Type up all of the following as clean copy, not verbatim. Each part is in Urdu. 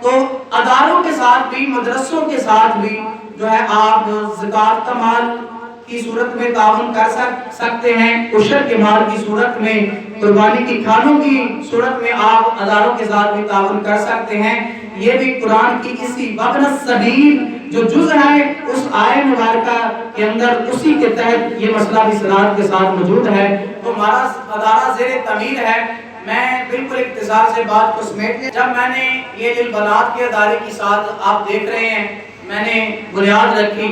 تو اداروں کے ساتھ بھی، مدرسوں کے ساتھ بھی جو ہے آپ زکوٰۃ کا مال کی صورت میں تعاون کر سکتے ہیں، عشر کے مال کی صورت میں، قربانی کی کھانوں کی صورت میں آپ اداروں کے ساتھ بھی تعاون کر سکتے ہیں۔ یہ بھی قرآن کی اسی وابن السبیل جو جز ہے اس آیت مبارکہ کے اندر، اسی کے تحت یہ مسئلہ بھی صلاحیت کے ساتھ موجود ہے۔ تو ہمارا ادارہ زیر تعمیر ہے۔ میں بالکل اختصار سے بات کو سمیٹ لیں، جب میں نے یہ للبنات کے ادارے کی ساتھ آپ دیکھ رہے ہیں میں نے بنیاد رکھی،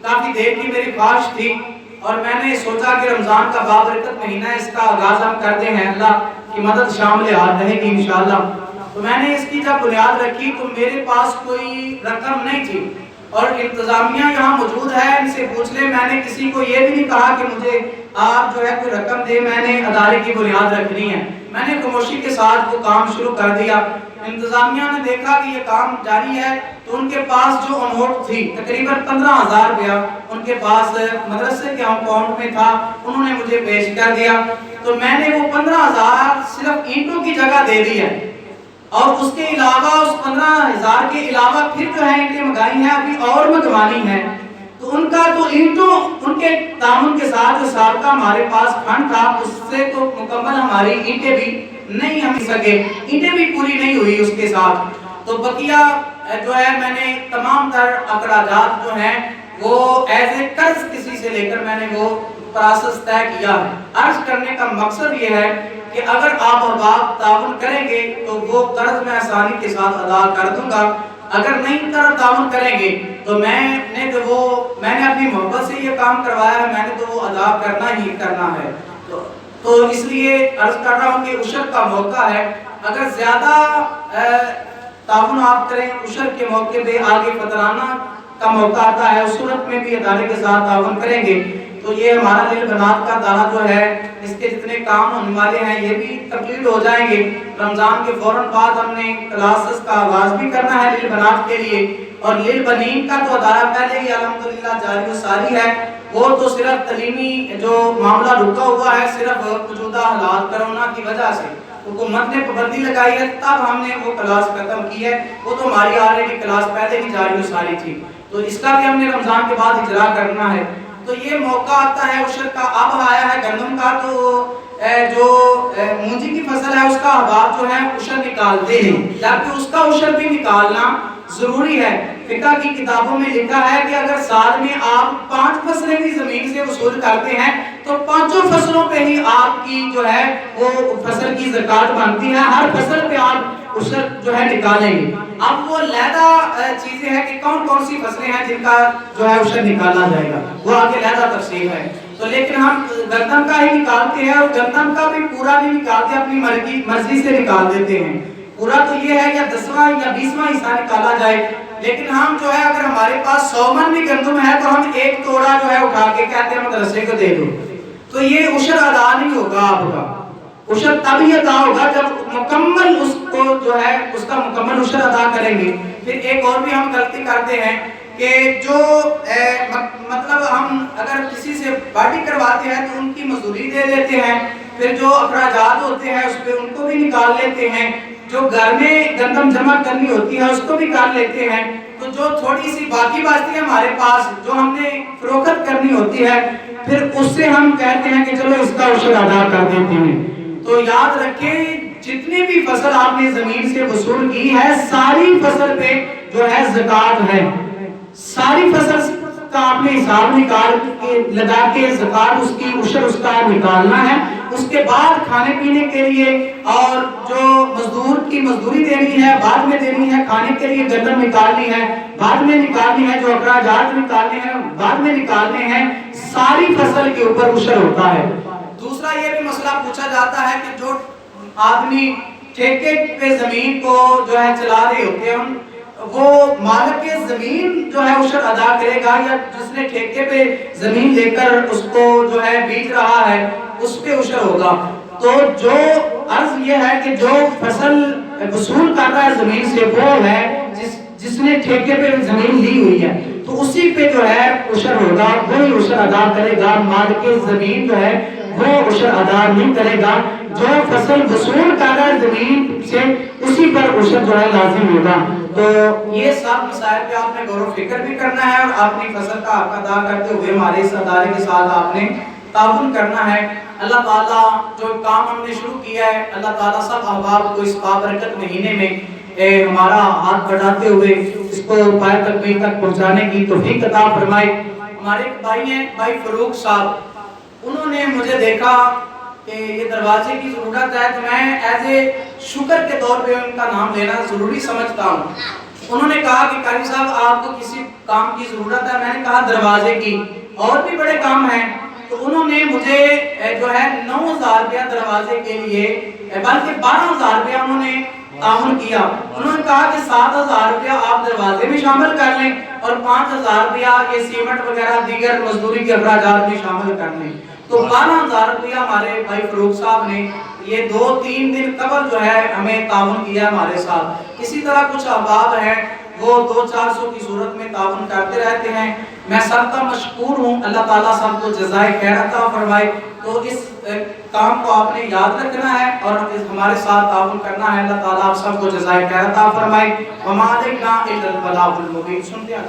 کافی دیر کی میری خواہش تھی اور میں نے سوچا کہ رمضان کا بابرکت مہینہ ہے، اس کا آغاز ہم کرتے ہیں، اللہ کی مدد شامل ہاتھ رہے گی انشاءاللہ۔ تو میں نے اس کی جب بنیاد رکھی تو میرے پاس کوئی رقم نہیں تھی، اور انتظامیہ یہاں موجود ہے، ان سے پوچھ لیں، میں نے کسی کو یہ بھی نہیں کہا کہ مجھے آپ جو ہے کوئی رقم دے، میں نے ادارے کی بنیاد رکھنی ہے، میں نے خاموشی کے ساتھ وہ کام شروع کر دیا۔ انتظامیہ نے دیکھا کہ یہ کام جاری ہے تو ان کے پاس جو اماؤنٹ تھی تقریباً 15,000 روپیہ ان کے پاس مدرسے کے اکاؤنٹ میں تھا، انہوں نے مجھے پیش کر دیا۔ تو میں نے وہ 15,000 صرف اینٹوں کی جگہ دے دی ہے، اور اس کے علاوہ اس 15,000 کے علاوہ پھر جو ہے اینٹیں منگائی ہیں، ابھی اور منگوانی ہے۔ تو ان کا تو اینٹوں، ان کے تعاون کے ساتھ جو سابقہ ہمارے پاس فنڈ تھا اس سے تو مکمل ہماری اینٹیں بھی نہیں ہم سکے، اینٹیں بھی پوری نہیں ہوئی اس کے ساتھ۔ تو بقیہ جو ہے میں نے تمام تر اخراجات جو ہیں وہ ایز اے قرض کسی سے لے کر میں نے وہ پروسیس طے کیا ہے۔ عرض کرنے کا مقصد یہ ہے کہ اگر آپ احباب تعاون کریں گے تو وہ قرض میں آسانی کے ساتھ ادا کر دوں گا، اگر نہیں تعاون کریں گے تو میں نے اپنی محبت سے یہ کام کروایا ہے، میں نے تو وہ ادا کرنا ہی کرنا ہے۔ تو اس لیے عرض کر رہا ہوں کہ عشر کا موقع ہے، اگر زیادہ تعاون آپ کریں عشر کے موقع پہ، آگے فطرانہ کا موقع آتا ہے، اس صورت میں بھی ادارے کے ساتھ تعاون کریں گے تو یہ ہمارا للبنات کا ادارہ جو ہے اس کے جتنے کام ہونے والے ہیں یہ بھی کمپلیٹ ہو جائیں گے۔ رمضان کے فوراً بعد ہم نے کلاسز کا آغاز بھی کرنا ہے للبنات کے لیے، اور للبنین کا تو ادارہ پہلے ہی الحمدللہ جاری و ساری ہے، وہ تو صرف تعلیمی جو معاملہ رکا ہوا ہے صرف موجودہ حالات کرونا کی وجہ سے حکومت نے پابندی لگائی ہے، تب ہم نے وہ کلاس ختم کی ہے، وہ تو ہماری آلریڈی کلاس پہلے ہی جاری و ساری تھی، تو اس کا بھی ہم نے رمضان کے بعد اجرا کرنا ہے۔ تو یہ موقع آتا ہے عشر کا، اب آیا ہے گندم کا، تو جو مونجی کی فصل ہے اس کا احباب جو ہے عشر نکالتے ہیں، جبکہ اس کا عشر بھی نکالنا ضروری ہے۔ فقہ کی کتابوں میں لکھا ہے کہ اگر سال میں آپ 5 فصلیں بھی زمین سے وصول کرتے ہیں تو 5 فصلوں پہ ہی آپ کی جو ہے وہ فصل کی زکوٰۃ بنتی ہے، ہر فصل پہ آپ عشر جو ہے نکالیں گے۔ اب وہ علیحدہ چیزیں ہیں کہ کون کون سی فصلیں ہیں جن کا جو ہے عشر نکالا جائے گا، وہ آگے علیحدہ تفصیل ہے۔ تو لیکن ہم گندم کا ہی نکالتے ہیں، اور گندم کا بھی پورا نہیں نکالتے، اپنی مرضی سے نکال دیتے ہیں۔ پورا تو یہ ہے یا 10واں یا 20واں حصہ نکالا جائے، لیکن ہم جو ہے اگر ہمارے پاس 100 من بھی گندم ہے تو ہم ایک توڑا جو ہے اٹھا کے کہتے ہیں مدرسے کو دے دو، تو یہ عشر ادا نہیں ہوگا آپ کا۔ عشر تب ہی ادا ہوگا جب مکمل اس کو جو ہے اس کا مکمل عشر ادا کریں گے۔ پھر ایک اور بھی ہم غلطی کرتے ہیں کہ جو مطلب ہم اگر کسی سے پارٹی کرواتے ہیں تو ان کی مزدوری دے دیتے ہیں، پھر جو اخراجات ہوتے ہیں اس پہ ان کو بھی نکال لیتے ہیں، جو گھر میں گندم جمع کرنی ہوتی ہے اس کو بھی کر لیتے ہیں، تو جو تھوڑی سی باقی بچتی ہے ہمارے پاس جو ہم نے فروخت کرنی ہوتی ہے پھر اس سے ہم کہتے ہیں کہ چلو اس کا عشر ادا کر دیتے ہیں۔ تو یاد رکھیں جتنی بھی فصل آپ نے زمین سے وصول کی ہے ساری فصل پہ جو ہے زکوٰۃ ہے، ساری فصل کا آپ نے حساب نکال کے لگا کے زکوٰۃ اس کی عشر اس کا نکالنا ہے۔ اس کے بعد کھانے پینے کے لیے اور جو مزدور کی مزدوری دینی ہے بعد میں دینی ہے، کھانے کے لیے گندم نکالنی ہے بعد میں نکالنی ہے، جو اخراجات نکالنے ہیں بعد میں نکالنے ہیں، ساری فصل کے اوپر عشر ہوتا ہے۔ دوسرا یہ بھی مسئلہ پوچھا جاتا ہے کہ جو آدمی ٹھیکے پہ زمین کو جو ہے چلا رہے ہوتے ہیں وہ مالک زمین جو ہے عشر ادا کرے گا یا جس نے ٹھیکے پہ زمین لے کر اس کو جو ہے بیچ رہا ہے اس پہ عشر ہوگا۔ تو جو عرض یہ ہے کہ جو فصل وصول کر رہا ہے زمین سے وہ ہے جس جس نے ٹھیکے پہ زمین لی ہوئی ہے تو اسی پہ جو ہے عشر ہوگا، وہی عشر ادا کرے گا، مالک زمین جو ہے وہ عشر ادا نہیں کرے گا، جو فصل وصول کر رہا ہے زمین سے اسی پر عشر جو ہے لازم ہوگا۔ تو یہ سب مسائل پہ آپ نے غور و فکر بھی کرنا ہے اور اپنی فصل کا حق ادا کرتے ہوئے ہمارے اس ادارے کے ساتھ آپ نے تعاون کرنا ہے۔ اللہ تعالیٰ جو کام ہم نے شروع کیا ہے، اللہ تعالیٰ سب احباب کو اس بابرکت مہینے میں ہمارا ہاتھ بڑھاتے ہوئے اس کو پائے تکمیل تک پہنچانے کی توفیق عطا فرمائے۔ ہمارے ایک بھائی ہیں، بھائی فروخ صاحب، انہوں نے مجھے دیکھا کہ یہ دروازے کی ضرورت ہے تو میں ایز اے شکر کے طور پہ ان کا نام لینا ضروری سمجھتا ہوں۔ انہوں نے کہا کہ قاری صاحب آپ کو کسی کام کی ضرورت ہے؟ میں نے کہا دروازے کی، اور بھی بڑے کام ہیں۔ تو انہوں نے مجھے جو ہے 9,000 روپیہ دروازے کے لیے، بلکہ 12,000 روپیہ انہوں نے تعاون کیا۔ انہوں نے کہا کہ 7,000 روپیہ آپ دروازے میں شامل کر لیں اور 5,000 روپیہ یہ سیمنٹ وغیرہ دیگر مزدوری کے اخراجات بھی شامل کر لیں۔ تو 12,000 روپیہ ہمارے بھائی فروخ صاحب نے یہ 2-3 دن قبل جو ہے ہمیں تعاون کیا ہمارے ساتھ۔ اسی طرح کچھ احباب ہیں وہ 200-400 کی صورت میں تعاون کرتے رہتے ہیں۔ میں سب کا مشکور ہوں، اللہ تعالیٰ سب کو جزائے خیر عطا فرمائے۔ تو اس کام کو آپ نے یاد رکھنا ہے اور ہمارے ساتھ تعاون کرنا ہے۔ اللہ تعالیٰ آپ سب کو جزائے خیر عطا فرمائے۔ وَمَا عَلَيْنَا إِلَّا الْبَلَاغُ الْمُبِينُ۔ سنتے ہیں